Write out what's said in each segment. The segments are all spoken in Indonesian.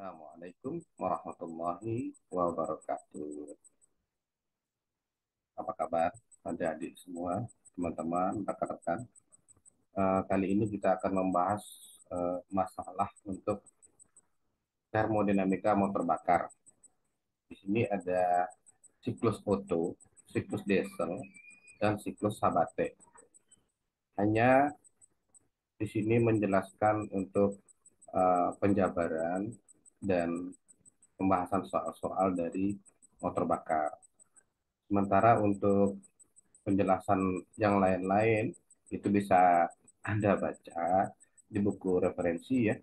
Assalamualaikum warahmatullahi wabarakatuh. Apa kabar adik-adik semua, teman-teman, rekan-rekan? Kali ini kita akan membahas masalah untuk termodinamika motor bakar. Di sini ada siklus Otto, siklus diesel, dan siklus Sabate. Hanya di sini menjelaskan untuk penjabaran dan pembahasan soal-soal dari motor bakar. Sementara untuk penjelasan yang lain-lain itu bisa Anda baca di buku referensi ya,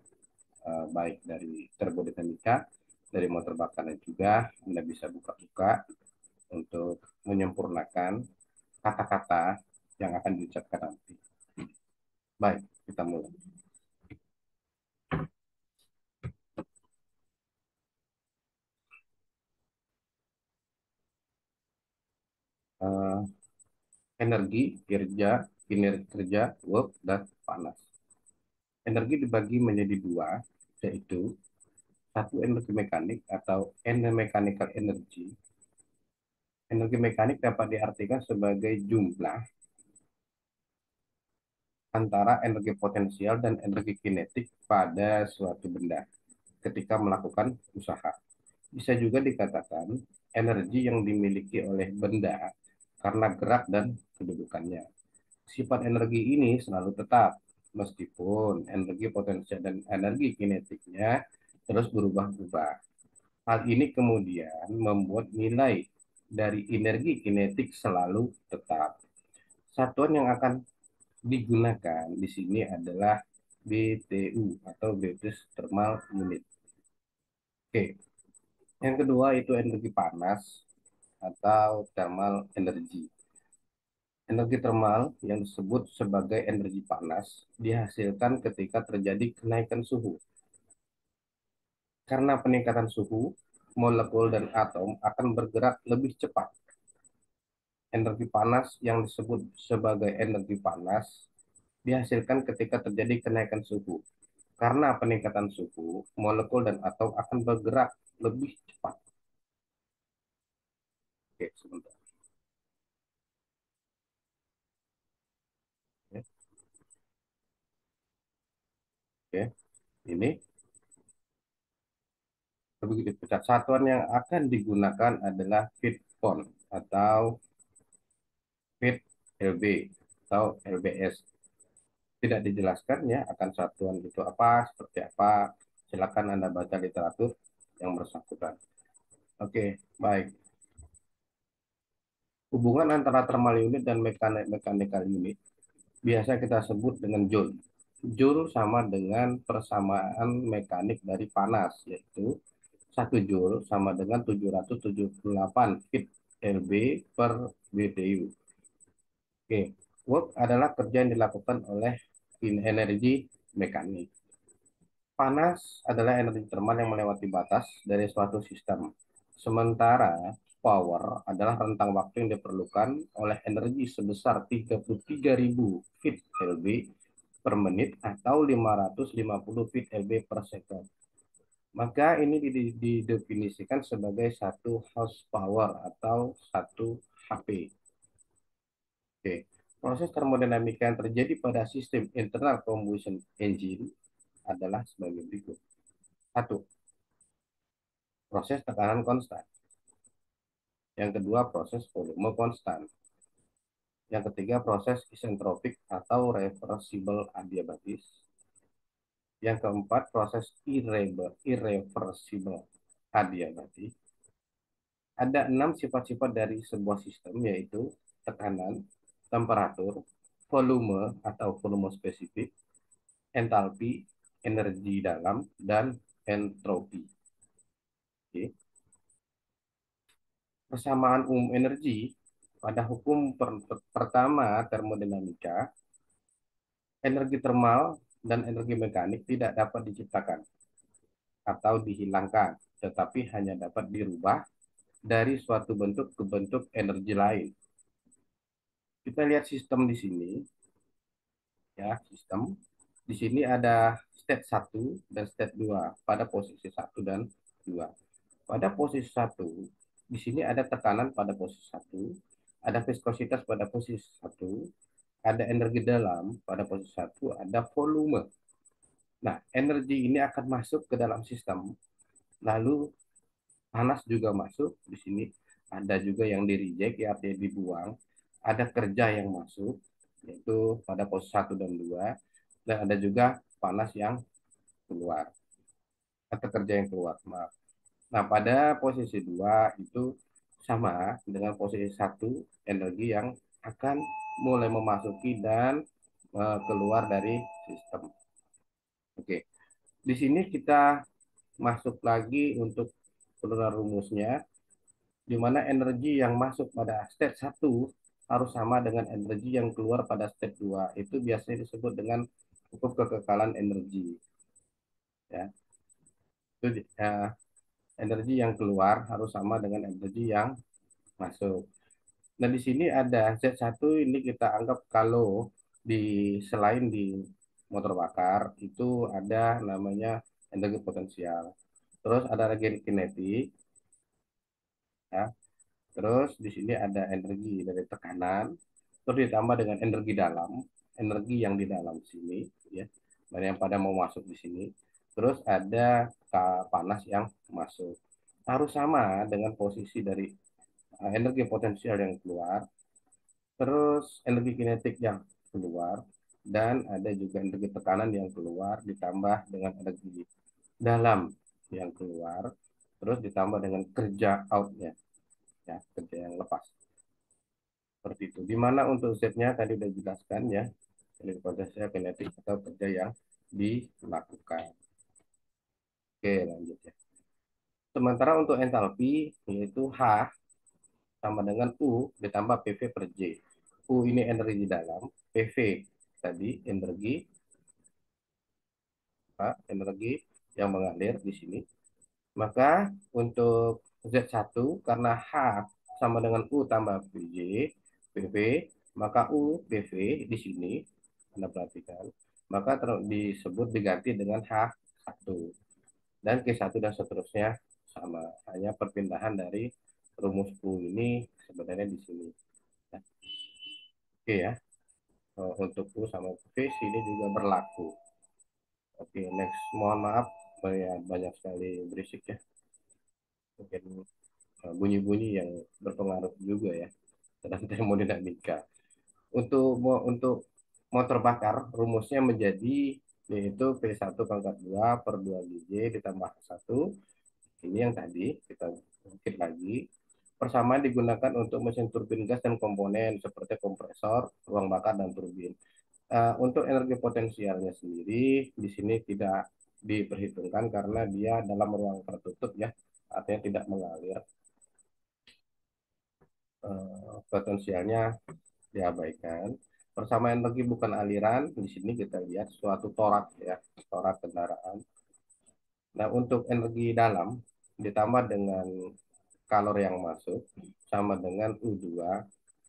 baik dari termodinamika, dari motor bakar dan juga Anda bisa buka-buka untuk menyempurnakan kata-kata yang akan diucapkan nanti. Baik, kita mulai. Eh, Energi, kerja, kinerja, work, dan panas. Energi dibagi menjadi dua, yaitu satu energi mekanik atau mechanical energy. Energi mekanik dapat diartikan sebagai jumlah antara energi potensial dan energi kinetik pada suatu benda ketika melakukan usaha. Bisa juga dikatakan energi yang dimiliki oleh benda karena gerak dan kedudukannya. Sifat energi ini selalu tetap, meskipun energi potensial dan energi kinetiknya terus berubah-ubah. Hal ini kemudian membuat nilai dari energi kinetik selalu tetap. Satuan yang akan digunakan di sini adalah BTU atau British Thermal Unit. Oke, yang kedua itu energi panas atau thermal energy. Energi termal yang disebut sebagai energi panas dihasilkan ketika terjadi kenaikan suhu. Karena peningkatan suhu, molekul dan atom akan bergerak lebih cepat. Energi panas yang disebut sebagai energi panas dihasilkan ketika terjadi kenaikan suhu. Karena peningkatan suhu, molekul dan atom akan bergerak lebih cepat. Oke, sebentar. Ya, oke, ini begitu dipecat. Satuan yang akan digunakan adalah feet pound atau feet LB atau LBS. Tidak dijelaskan ya akan satuan itu apa, seperti apa. Silakan Anda baca literatur yang bersangkutan. Oke, baik. Hubungan antara thermal unit dan mechanical unit biasa kita sebut dengan Joule. Joule sama dengan persamaan mekanik dari panas, yaitu 1 Joule sama dengan 778 Fit LB per BTU. Oke, work adalah kerja yang dilakukan oleh energi mekanik. Panas adalah energi termal yang melewati batas dari suatu sistem. Sementara power adalah rentang waktu yang diperlukan oleh energi sebesar 33.000 Fit LB per menit atau 550 Fit LB per second. Maka ini didefinisikan sebagai 1 horsepower atau 1 HP. Oke. Proses termodinamika yang terjadi pada sistem internal combustion engine adalah sebagai berikut. Satu, proses tekanan konstan. Yang kedua, proses volume konstan. Yang ketiga, proses isentropik atau reversible adiabatis. Yang keempat, proses irreversible adiabatis. Ada 6 sifat-sifat dari sebuah sistem, yaitu tekanan, temperatur, volume atau volume spesifik, entalpi, energi dalam, dan entropi. Oke. Persamaan umum energi pada hukum pertama termodinamika, energi termal dan energi mekanik tidak dapat diciptakan atau dihilangkan, tetapi hanya dapat dirubah dari suatu bentuk ke bentuk energi lain. Kita lihat sistem di sini, ya, sistem. Di sini ada state 1 dan state 2 pada posisi 1 dan 2. Pada posisi 1, di sini ada tekanan pada posisi 1, ada viskositas pada posisi 1, ada energi dalam pada posisi 1, ada volume. Nah, energi ini akan masuk ke dalam sistem, lalu panas juga masuk di sini. Ada juga yang di reject, ya artinya dibuang. Ada kerja yang masuk, yaitu pada posisi 1 dan 2, dan ada juga panas yang keluar atau kerja yang keluar, maaf. Nah, pada posisi 2 itu sama dengan posisi 1, energi yang akan mulai memasuki dan keluar dari sistem. Oke, di sini kita masuk lagi untuk penurunan rumusnya, di mana energi yang masuk pada state 1 harus sama dengan energi yang keluar pada state 2. Itu biasanya disebut dengan hukum kekekalan energi. Ya, itu energi yang keluar harus sama dengan energi yang masuk. Nah, di sini ada Z1, ini kita anggap kalau di selain di motor bakar itu ada namanya energi potensial. Terus ada energi kinetik, ya. Terus di sini ada energi dari tekanan, terus ditambah dengan energi dalam, energi yang di dalam sini, ya, dan yang pada mau masuk di sini. Terus ada panas yang masuk. Harus sama dengan posisi dari energi potensial yang keluar, terus energi kinetik yang keluar, dan ada juga energi tekanan yang keluar, ditambah dengan energi dalam yang keluar, terus ditambah dengan kerja outnya, ya, kerja yang lepas. Seperti itu. Dimana untuk Z-nya tadi udah jelaskan, ya, energi potensial kinetik atau kerja yang dilakukan. Oke, lanjut ya. Sementara untuk entalpi, yaitu H sama dengan U ditambah PV per J. U ini energi di dalam, PV tadi energi, energi yang mengalir di sini. Maka untuk Z1, karena H sama dengan U tambah PJ, PV, maka U PV di sini, Anda perhatikan, maka disebut diganti dengan H1. Dan Q1 dan seterusnya sama. Hanya perpindahan dari rumus U ini sebenarnya di sini. Nah, oke ya. Untuk U sama V ini juga berlaku. Oke, next. Mohon maaf, banyak sekali berisik ya. Mungkin bunyi-bunyi yang berpengaruh juga ya dalam termodinamika. Untuk motor bakar rumusnya menjadi, yaitu P1 pangkat 2 per 2 GJ ditambah 1. Ini yang tadi kita ungkit lagi. Persamaan digunakan untuk mesin turbin gas dan komponen seperti kompresor, ruang bakar, dan turbin. Untuk energi potensialnya sendiri di sini tidak diperhitungkan karena dia dalam ruang tertutup, ya, artinya tidak mengalir. Potensialnya diabaikan. Persamaan energi bukan aliran, di sini kita lihat suatu torak, ya, torak kendaraan. Nah, untuk energi dalam ditambah dengan kalor yang masuk sama dengan U2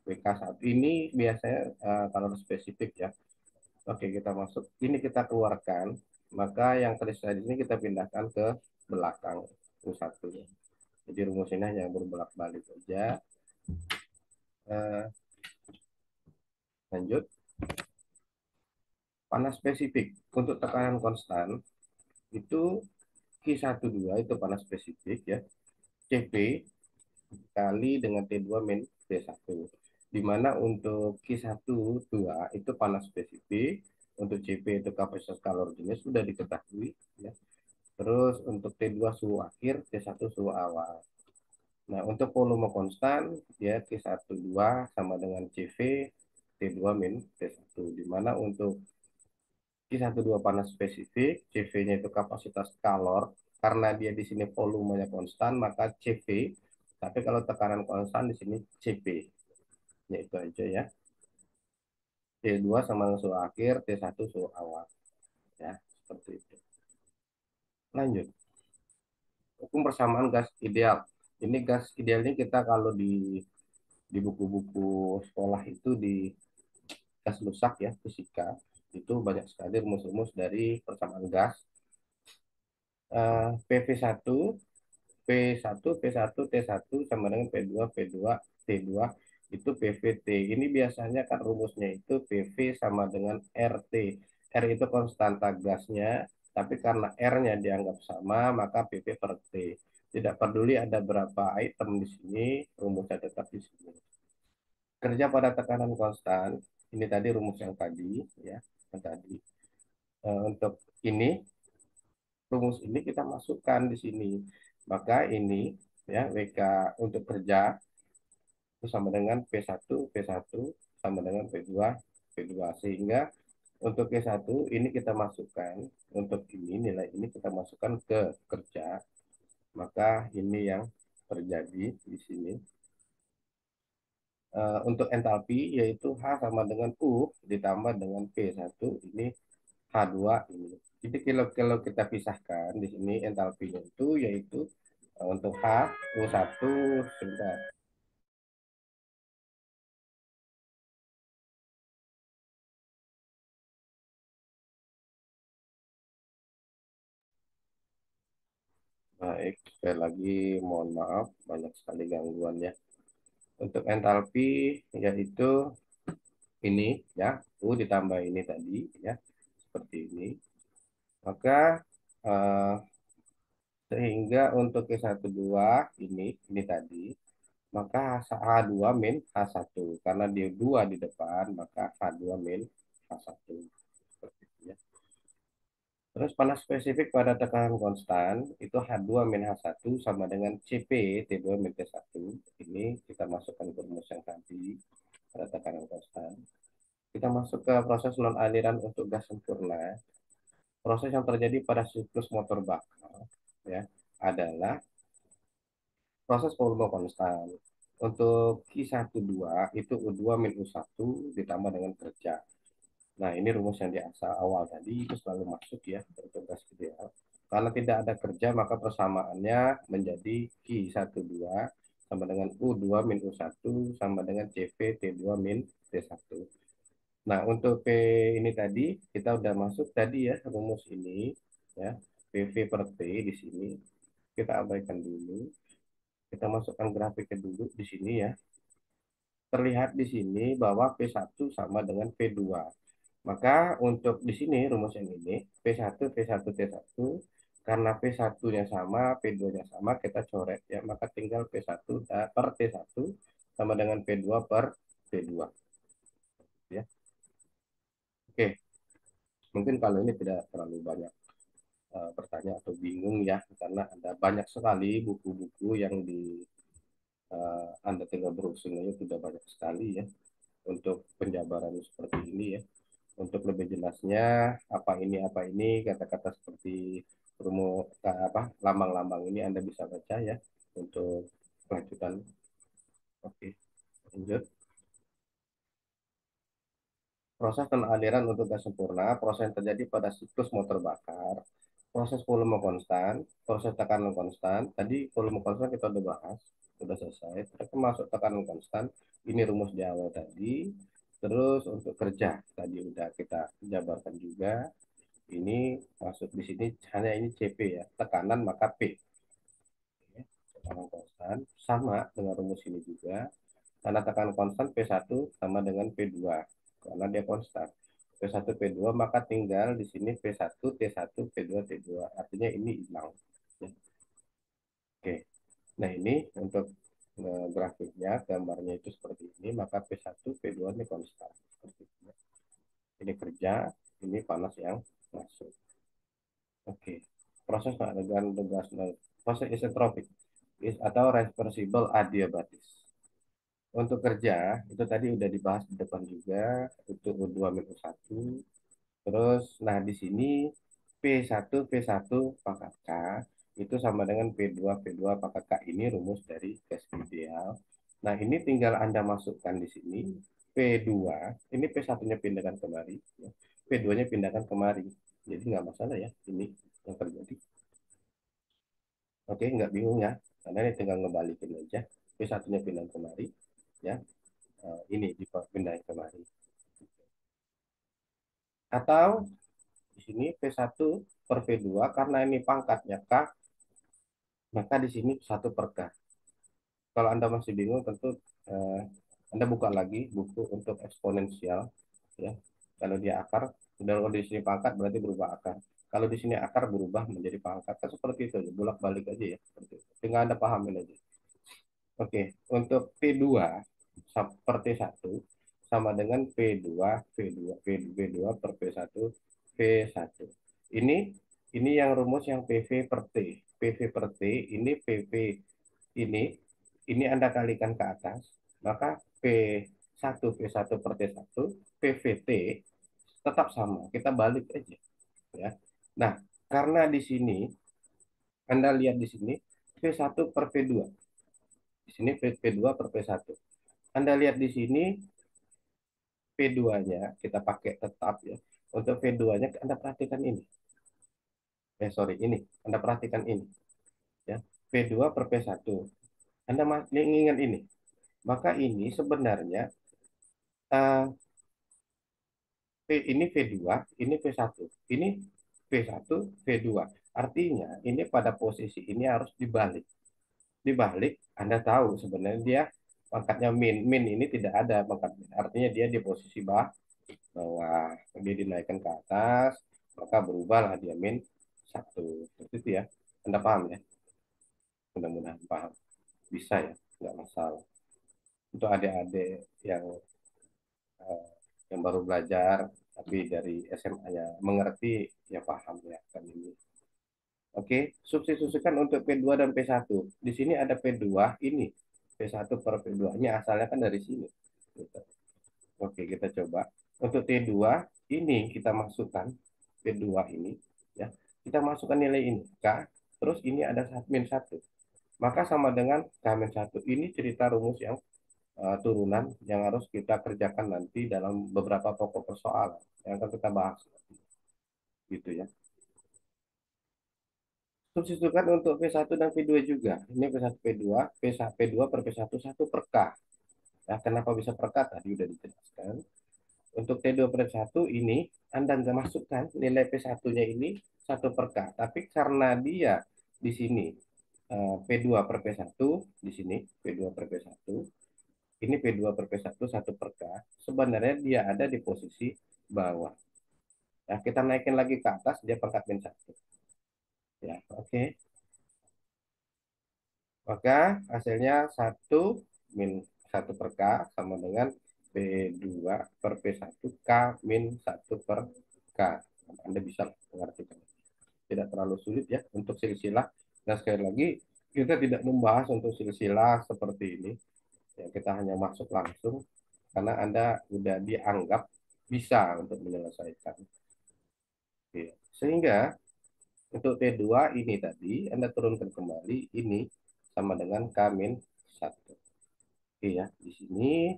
WK1. Ini biasanya kalor spesifik, ya. Oke, kita masuk. Ini kita keluarkan, maka yang terisa di sini kita pindahkan ke belakang U1. Jadi rumus ini hanya berbolak-balik saja. Lanjut. Panas spesifik untuk tekanan konstan itu Q12 itu panas spesifik, ya. CP kali dengan T2 min T1. Di mana untuk Q12 itu panas spesifik, untuk CP itu kapasitas kalor jenis sudah diketahui, ya. Terus untuk T2 suhu akhir, T1 suhu awal. Nah, untuk volume konstan, ya, Q12 sama dengan CV T2 min T1. Di mana untuk Q12 panas spesifik, CV-nya itu kapasitas kalor, karena dia di sini volumenya konstan, maka CV. Tapi kalau tekanan konstan di sini CP. Ya, itu aja ya. T2 sama dengan suhu akhir, T1 suhu awal. Ya, seperti itu. Lanjut. Hukum persamaan gas ideal. Ini gas idealnya kita kalau di buku-buku sekolah itu di gas lusak, ya, fisika, itu banyak sekali rumus-rumus dari persamaan gas. PV1, P1, P1, T1 sama dengan P2, P2, T2 itu PVT. Ini biasanya kan rumusnya itu PV sama dengan RT. R itu konstanta gasnya, tapi karena R-nya dianggap sama, maka PV per T. Tidak peduli ada berapa item di sini, rumusnya tetap di sini. Kerja pada tekanan konstan, ini tadi rumus yang tadi, ya, yang tadi. Untuk ini, rumus ini kita masukkan di sini. Maka ini, ya, WK untuk kerja itu sama dengan P1, P1 sama dengan P2, P2. Sehingga untuk P1 ini kita masukkan, untuk ini nilai ini kita masukkan ke kerja, maka ini yang terjadi di sini. Untuk entalpi yaitu H sama dengan U ditambah dengan P1 ini H2 ini. Jadi kalau kita pisahkan di sini entalpinya itu yaitu untuk H U1 sebentar. Baik, sekali lagi mohon maaf banyak sekali gangguan ya. Untuk entalpi yaitu ini ya, U ditambah ini tadi ya, seperti ini. Maka eh, sehingga untuk Q12 ini tadi, maka H2 min H1 karena dia 2 di depan, maka H2 min H1 seperti itu ya. Terus panas spesifik pada tekanan konstan itu H2 min H1 sama dengan CP T2 min T1. Ini kita masukkan ke rumus yang tadi pada tekanan konstan. Kita masuk ke proses non aliran untuk gas sempurna. Proses yang terjadi pada siklus motor bakar ya adalah proses volume konstan. Untuk Q12 itu U2 min U1 ditambah dengan kerja. Nah, ini rumus yang di asal awal tadi itu selalu masuk ya untuk gas ideal. Karena tidak ada kerja, maka persamaannya menjadi Q12 sama dengan U2 min U1 sama dengan CV T2 min T1. Nah, untuk P ini tadi kita udah masuk tadi ya rumus ini ya. PV per T di sini kita abaikan dulu. Kita masukkan grafiknya dulu di sini ya. Terlihat di sini bahwa P1 sama dengan P2. Maka untuk di sini rumus yang ini P1, P1, T1 karena P1-nya sama, P2-nya sama, kita coret ya. Maka tinggal P1 per T1 sama dengan P2 per T2 ya. Oke, mungkin kalau ini tidak terlalu banyak bertanya atau bingung ya karena ada banyak sekali buku-buku yang di Anda tinggal browsing aja sudah banyak sekali ya untuk penjabaran seperti ini ya. Untuk lebih jelasnya apa ini kata-kata seperti rumus apa lambang-lambang ini Anda bisa baca ya untuk kelanjutan. Oke, lanjut. Proses pengaliran untuk gas sempurna, proses yang terjadi pada siklus motor bakar, proses volume konstan, proses tekanan konstan. Tadi volume konstan kita udah bahas, sudah selesai. Termasuk tekanan konstan, ini rumus di awal tadi. Terus untuk kerja, tadi udah kita jabarkan juga. Ini masuk di sini hanya ini CP ya, tekanan maka P. Ya, tekanan konstan sama dengan rumus ini juga. Karena tekanan konstan P1 sama dengan P2 karena dia konstan. P1 P2 maka tinggal di sini P1 T1 P2 T2 artinya ini hilang. Ya. Oke. Nah, ini untuk grafiknya gambarnya itu seperti ini maka P1 P2 ini konstan seperti ini. Ini kerja, ini panas yang masuk. Oke. Proses dengan gas proses isentropik atau reversible adiabatis. Untuk kerja, itu tadi udah dibahas di depan juga, untuk U2 minus 1. Terus, nah di sini P1 pangkat K itu sama dengan P2 pangkat K ini rumus dari gas ideal. Nah, ini tinggal Anda masukkan di sini P2, ini P1-nya pindahkan kemari, ya. P2-nya pindahkan kemari. Jadi nggak masalah ya, ini yang terjadi. Oke, nggak bingung ya, karena ini tinggal ngebalikin aja. P1-nya pindah kemari, ya. Ini dipindahin kemari. Atau di sini P1 per P2 karena ini pangkatnya K, maka di sini 1 per K. Kalau Anda masih bingung, tentu eh, Anda buka lagi buku untuk eksponensial ya. Kalau dia akar, kalau di sini pangkat berarti berubah akar. Kalau di sini akar berubah menjadi pangkat. Kan seperti itu aja, bolak-balik aja ya. Seperti itu. Tinggal Anda pahamin aja. Oke, untuk P2 seperti satu sama dengan P2 P2 P2 per P1 P1. Ini ini yang rumus yang PV per T. PV per T ini PV ini Anda kalikan ke atas, maka P1 P1 per T1 PVT tetap sama. Kita balik aja ya. Nah, karena di sini Anda lihat di sini P1 per P2. Di sini P2 per P1. Anda lihat di sini P2-nya kita pakai tetap ya. Untuk P2-nya Anda perhatikan ini. Sorry, ini. Anda perhatikan ini ya. P2 per P1. Anda ingat ini. Maka ini sebenarnya eh, ini V2, ini V1. Ini V1, V2. Artinya ini pada posisi ini harus dibalik. Dibalik, Anda tahu sebenarnya dia pangkatnya min. Min ini tidak ada pangkat min. Artinya dia di posisi bawah. Dia dinaikkan ke atas, maka berubahlah dia min 1. Seperti itu ya. Anda paham ya? Mudah-mudahan paham. Bisa ya, nggak masalah. Untuk adik-adik eh, yang baru belajar, tapi dari SMA-nya mengerti, ya paham ya kan ini. Oke, substitusikan untuk P2 dan P1. Di sini ada P2, ini P1 per P2-nya asalnya kan dari sini. Gitu. Oke, kita coba. Untuk T2, ini kita masukkan P2 ini, ya. Kita masukkan nilai ini, K, terus ini ada min 1. Maka sama dengan K min 1. Ini cerita rumus yang turunan yang harus kita kerjakan nanti dalam beberapa pokok persoalan yang akan kita bahas. Gitu ya. Substitusikan untuk P1 dan P2 juga. Ini P1 P2, P2 per P1 per K. Nah, kenapa bisa per K tadi sudah dijelaskan. Untuk T2 per 1 ini Anda nggak masukkan nilai P1-nya ini 1 per K. Tapi karena dia di sini P2 per P1 di sini P2 per P1 ini P2 per P1 1 per K. Sebenarnya dia ada di posisi bawah. Ya, kita naikin lagi ke atas dia pangkat min 1. Ya, oke. Maka hasilnya 1 min 1 per K sama dengan P2 per P1 K min 1 per K. Anda bisa mengerti. Tidak terlalu sulit ya untuk silsilah. Dan sekali lagi, kita tidak membahas untuk silsilah seperti ini. Ya, kita hanya masuk langsung karena Anda sudah dianggap bisa untuk menyelesaikan. Ya. Sehingga untuk T2 ini tadi, Anda turunkan kembali, ini sama dengan K min 1. Oke ya, di sini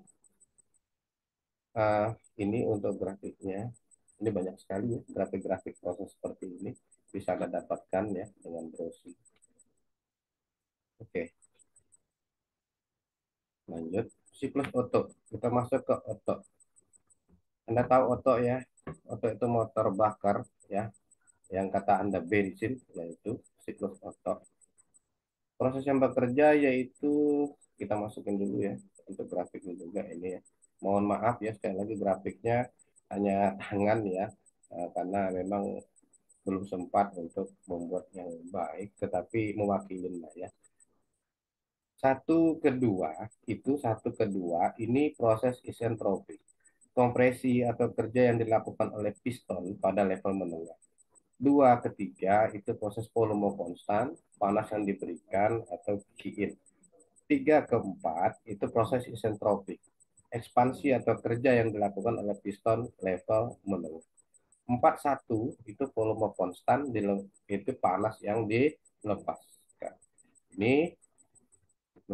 uh, ini untuk grafiknya. Ini banyak sekali ya, grafik-grafik proses seperti ini. Bisa Anda dapatkan ya dengan browsing. Oke, lanjut. Siklus Otto. Kita masuk ke Otto. Anda tahu Otto ya? Otto itu motor bakar ya, yang kata Anda bensin, yaitu siklus Otto. Proses yang bekerja yaitu kita masukin dulu ya untuk grafiknya juga ini ya. Mohon maaf ya sekali lagi grafiknya hanya tangan ya, karena memang belum sempat untuk membuat yang baik, tetapi mewakili lah ya. Satu kedua ini proses isentropik. Kompresi atau kerja yang dilakukan oleh piston pada level menengah. Dua ketiga itu proses volume konstan, panas yang diberikan atau Qin. Tiga keempat itu proses isentropik. Ekspansi atau kerja yang dilakukan oleh piston level menengah. Empat satu itu volume konstan, itu panas yang dilepaskan. Ini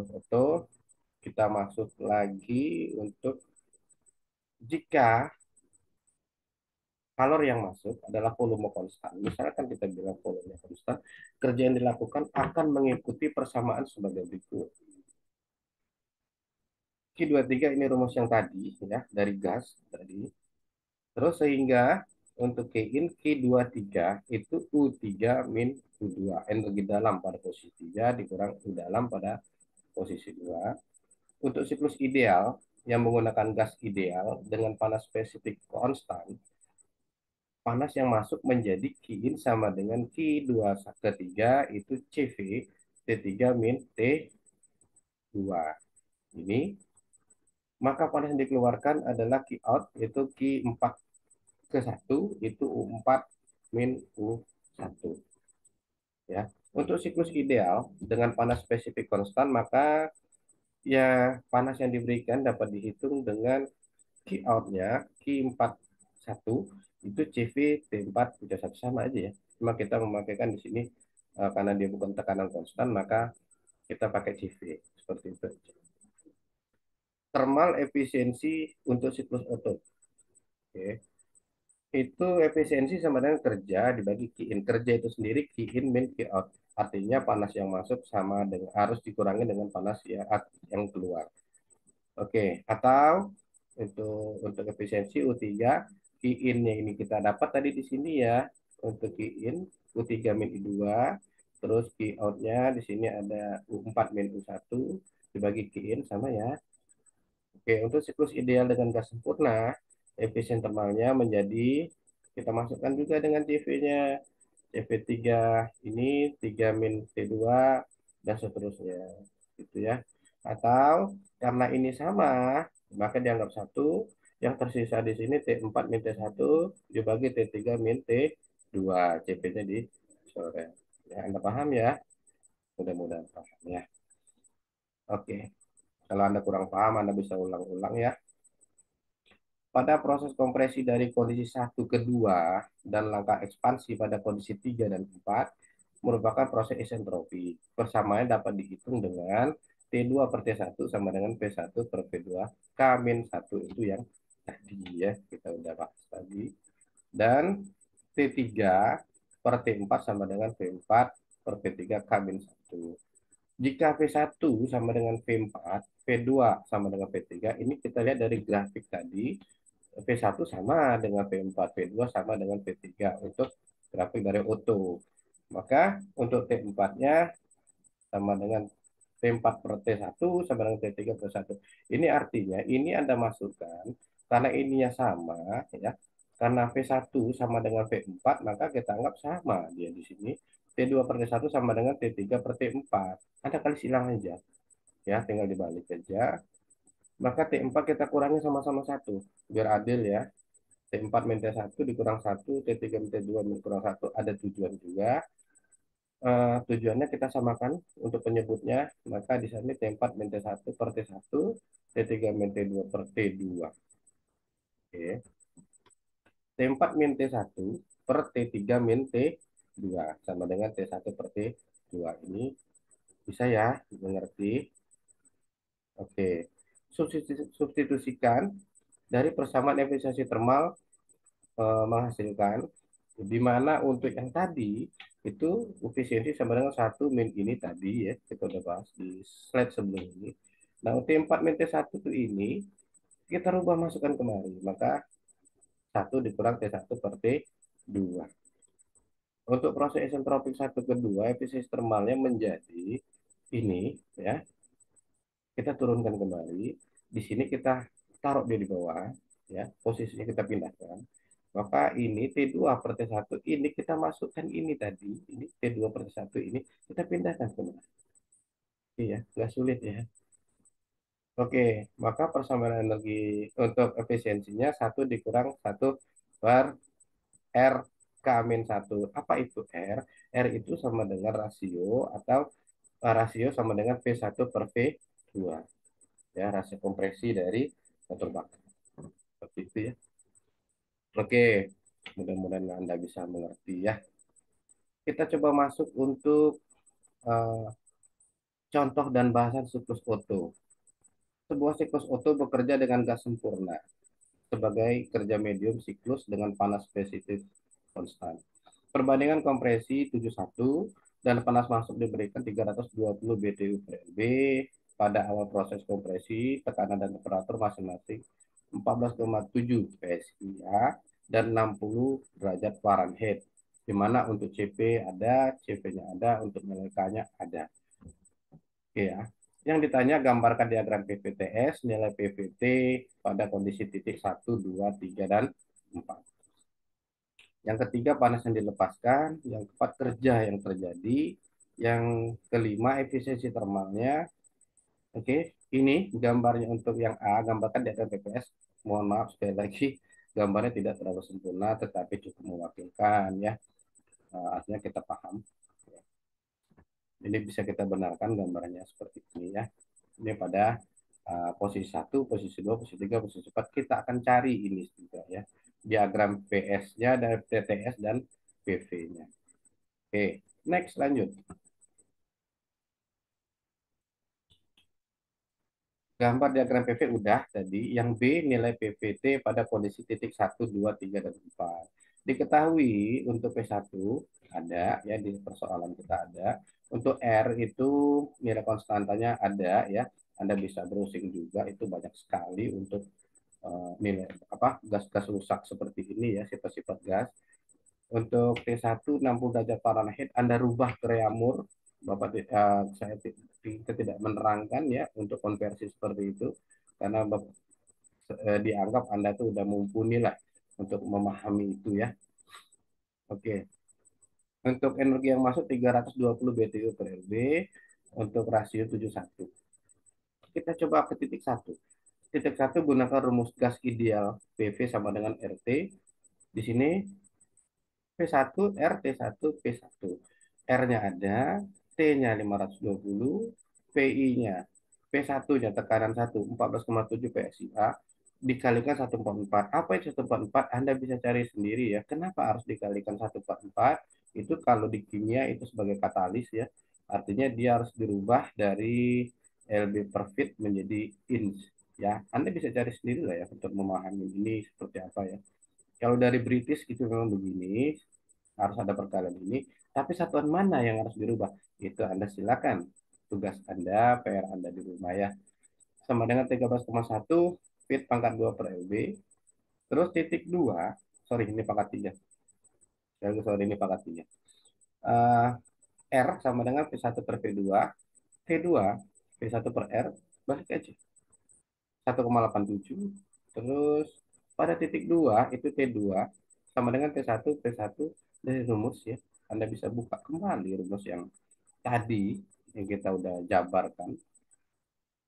foto. Kita masuk lagi untuk jika kalor yang masuk adalah volume konstan. Misalkan kita bilang volume konstan, kerja yang dilakukan akan mengikuti persamaan sebagai berikut. Q23 ini rumus yang tadi ya dari gas tadi. Terus sehingga untuk Q-in Q23 itu U3 min U2. Energi dalam pada posisi 3 dikurang U dalam pada posisi 2. Untuk siklus ideal yang menggunakan gas ideal dengan panas spesifik konstan, panas yang masuk menjadi Q-in sama dengan Q2 ketiga itu CV T3 min T2. Ini maka panas yang dikeluarkan adalah Q-out yaitu Q4 ke 1 itu U4 min U1 ya. Untuk siklus ideal dengan panas spesifik konstan maka ya panas yang diberikan dapat dihitung dengan Q outnya Q41 itu CV T4 sama aja ya. Cuma kita memakaikan di sini karena dia bukan tekanan konstan maka kita pakai CV seperti itu. Thermal efisiensi untuk siklus Otto. Oke. Itu efisiensi sama dengan kerja dibagi Q in. Kerja itu sendiri Q in min Q out. Artinya panas yang masuk sama dengan harus dikurangi dengan panas yang keluar. Oke, atau untuk efisiensi U3 Q in-nya ini kita dapat tadi di sini ya. Untuk Q in U3 min U2, terus Q out-nya di sini ada U4 min U1 dibagi Q in sama ya. Oke, untuk siklus ideal dengan gas sempurna, efisien termalnya menjadi kita masukkan juga dengan CV-nya. CV3 ini 3 min T2 dan seterusnya. Gitu ya. Atau karena ini sama, maka dianggap satu. Yang tersisa di sini T4 min T1 dibagi T3 min T2. CV-nya di sore. Ya, Anda paham ya? Mudah-mudahan paham ya. Oke. Kalau Anda kurang paham, Anda bisa ulang-ulang ya. Pada proses kompresi dari kondisi 1 ke 2 dan langkah ekspansi pada kondisi 3 dan 4 merupakan proses isentropi. Persamaannya dapat dihitung dengan T2 per T1 sama dengan P1 per P2 K-1 itu yang tadi ya kita udah bahas tadi. Dan T3 per T4 sama dengan P4 per P3 K-1. Jika V1 sama dengan V4, V2 sama dengan V3, ini kita lihat dari grafik tadi, V1 sama dengan V4, V2 sama dengan V3 untuk grafik dari Otto. Maka untuk T4-nya sama dengan T4 per T1 sama dengan T3 per 1. Ini artinya ini Anda masukkan karena ininya sama ya. Karena V1 sama dengan V4 maka kita anggap sama dia di sini. T2 per T1 sama dengan T3 per T4. Anda kali silang aja ya, tinggal dibalik aja. Maka T4 kita kurangi sama-sama satu biar adil ya. T4 min T1 dikurang 1, T3 min T2 min kurang 1 ada tujuan juga. Tujuannya kita samakan untuk penyebutnya, maka di sini T4 min T1 per T1, T3 min T2 per T2. Oke. T4 min T1 per T3 min T2 sama dengan T1 per T2. Ini bisa ya, mengerti? Oke. Substitusikan dari persamaan efisiensi termal menghasilkan di mana untuk yang tadi itu efisiensi sama dengan 1 min ini tadi ya kita udah bahas di slide sebelum ini. Nah untuk 4 min T1 itu ini kita rubah masukkan kemari maka 1 dikurang T1 per T2. Untuk proses isentropik 1 ke 2 efisiensi termalnya menjadi ini ya kita turunkan kembali di sini kita taruh dia di bawah ya posisinya kita pindahkan maka ini T2 per T1 ini kita masukkan ini tadi ini T2 per T1 ini kita pindahkan kemana iya nggak sulit ya. Oke maka persamaan energi untuk efisiensinya 1 dikurang 1 per R K-1 apa itu R itu sama dengan rasio atau rasio sama dengan V1 per V2 ya rasio kompresi dari motor bakar seperti itu ya. Oke, mudah-mudahan Anda bisa mengerti ya. Kita coba masuk untuk uh, contoh dan bahasan siklus Otto. Sebuah siklus Otto bekerja dengan gas sempurna sebagai kerja medium siklus dengan panas spesifik konstan. Perbandingan kompresi 71 dan panas masuk diberikan 320 BTU per LB pada awal proses kompresi, tekanan dan temperatur masing-masing 14,7 PSI dan 60 derajat Fahrenheit. Di mana untuk CP ada, CP-nya ada, untuk nilai K-nya ada. Oke ya. Yang ditanya gambarkan diagram PVTS, nilai PVT pada kondisi titik 1, 2, 3, dan 4. Yang ketiga panas yang dilepaskan, yang keempat kerja yang terjadi, yang kelima efisiensi termalnya. Oke, ini gambarnya untuk yang A, gambarkan diagram PPS. Mohon maaf sekali lagi, gambarnya tidak terlalu sempurna, tetapi cukup mewakilkan ya. Artinya kita paham. Ini bisa kita benarkan gambarnya seperti ini ya. Ini pada posisi 1, posisi 2, posisi 3, posisi 4. Kita akan cari ini juga ya. Diagram PS-nya, dan TTS, dan PV-nya. Oke, next lanjut. Gambar diagram PV udah tadi. Yang B nilai PVT pada kondisi titik 1, 2, 3, dan 4. Diketahui untuk P1 ada ya di persoalan kita ada. Untuk R itu nilai konstantanya ada ya. Anda bisa browsing juga itu banyak sekali untuk nilai apa gas-gas rusak seperti ini ya sifat-sifat gas. Untuk T1 60 derajat Fahrenheit Anda rubah ke reamur. Bapak saya kita tidak menerangkan ya untuk konversi seperti itu karena dianggap Anda tuh udah mumpuni lah untuk memahami itu ya. Oke. Untuk energi yang masuk 320 BTU per LB untuk rasio 71. Kita coba ke titik 1. Titik 1 gunakan rumus gas ideal PV sama dengan RT. Di sini P1 RT1 P1. R-nya ada, T-nya 520, PI-nya P1-nya tekanan 1 14,7 PSIA dikalikan 144. Apa itu 144? Anda bisa cari sendiri ya. Kenapa harus dikalikan 144? Itu kalau di kimia itu sebagai katalis ya. Artinya dia harus dirubah dari LB per feet menjadi inch ya. Anda bisa cari sendiri lah ya untuk memahami ini seperti apa ya. Kalau dari British itu memang begini, harus ada perkalian ini. Tapi satuan mana yang harus dirubah? Itu Anda silakan. Tugas Anda, PR Anda di rumah ya. Sama dengan 13,1 fit pangkat 2 per LB. Terus titik 2, sorry ini pangkat 3. Sorry ini pangkat 3. Uh, R sama dengan P1 per P2. P2, P1 per R, balik aja. 1,87. Terus pada titik 2 itu T2 sama dengan T1 T1 dari rumus ya. Anda bisa buka kembali rumus yang tadi yang kita udah jabarkan.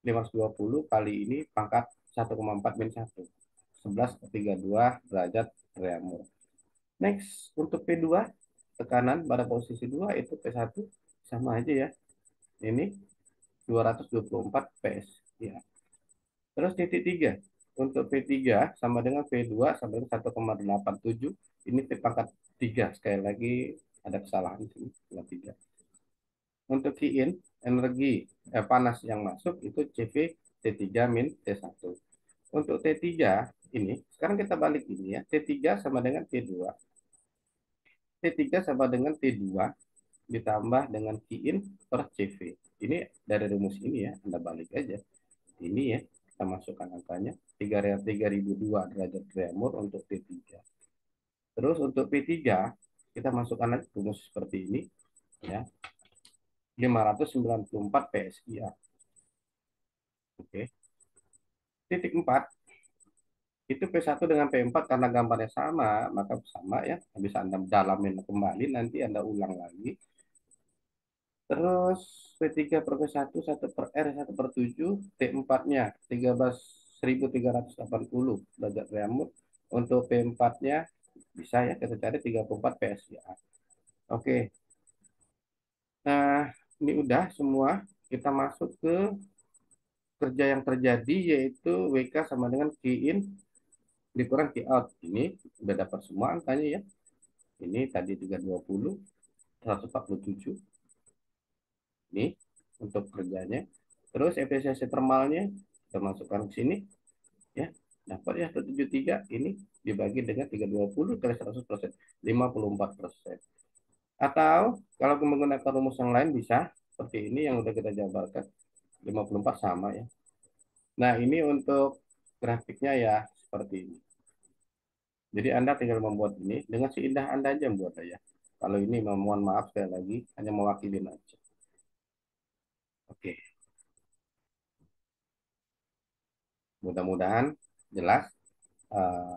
520 kali ini pangkat 1,4 min 1. 11,32 derajat Reaumur. Next, untuk P2 tekanan pada posisi 2 itu P1 sama aja ya. Ini 224 PS ya. Terus titik 3 untuk P3 sama dengan P2 sama dengan 1,87. Ini P pangkat 3. Sekali lagi ada kesalahan di sini. 3. Untuk Qin, energi panas yang masuk itu CV T3 min T1. Untuk T3 ini, sekarang kita balik ini ya. T3 sama dengan T2. T3 sama dengan T2 ditambah dengan Qin per CV. Ini dari rumus ini ya, Anda balik aja. Ini ya, kita masukkan angkanya 3002 derajat Reaumur untuk P3. Terus untuk P3 kita masukkan lagi rumus seperti ini ya. 594 PSI. Oke. Titik 4 itu P1 dengan P4 karena gambarnya sama, maka sama ya. Bisa Anda dalamin kembali, nanti Anda ulang lagi. Terus P3 per P1, 1 per R, 1 per 7, T4-nya 13.380 derajat Reaumur. Untuk P4-nya bisa ya kita cari 34 PSI. Oke. Nah, ini udah semua. Kita masuk ke kerja yang terjadi yaitu WK sama dengan Q in dikurang Q out. Ini udah dapat semua angkanya ya. Ini tadi 320, 147. Ini untuk kerjanya. Terus efisiensi termalnya kita masukkan ke sini ya. Dapat ya 173 ini dibagi dengan 320 kali 100%, 54%. Atau kalau menggunakan rumus yang lain bisa seperti ini yang udah kita jabarkan. 54 sama ya. Nah, ini untuk grafiknya ya seperti ini. Jadi Anda tinggal membuat ini dengan seindah Anda aja membuat ya. Kalau ini mohon maaf sekali lagi hanya mewakili aja. Oke, mudah-mudahan jelas. Eh,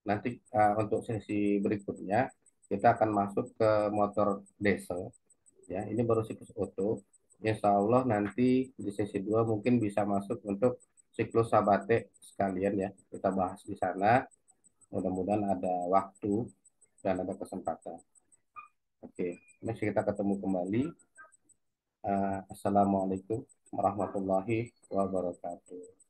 Nanti untuk sesi berikutnya kita akan masuk ke motor diesel ya. Ini baru siklus auto. Insya Allah nanti di sesi 2 mungkin bisa masuk untuk siklus sabate sekalian ya. Kita bahas di sana. Mudah-mudahan ada waktu dan ada kesempatan. Oke, next kita ketemu kembali. Assalamualaikum warahmatullahi wabarakatuh.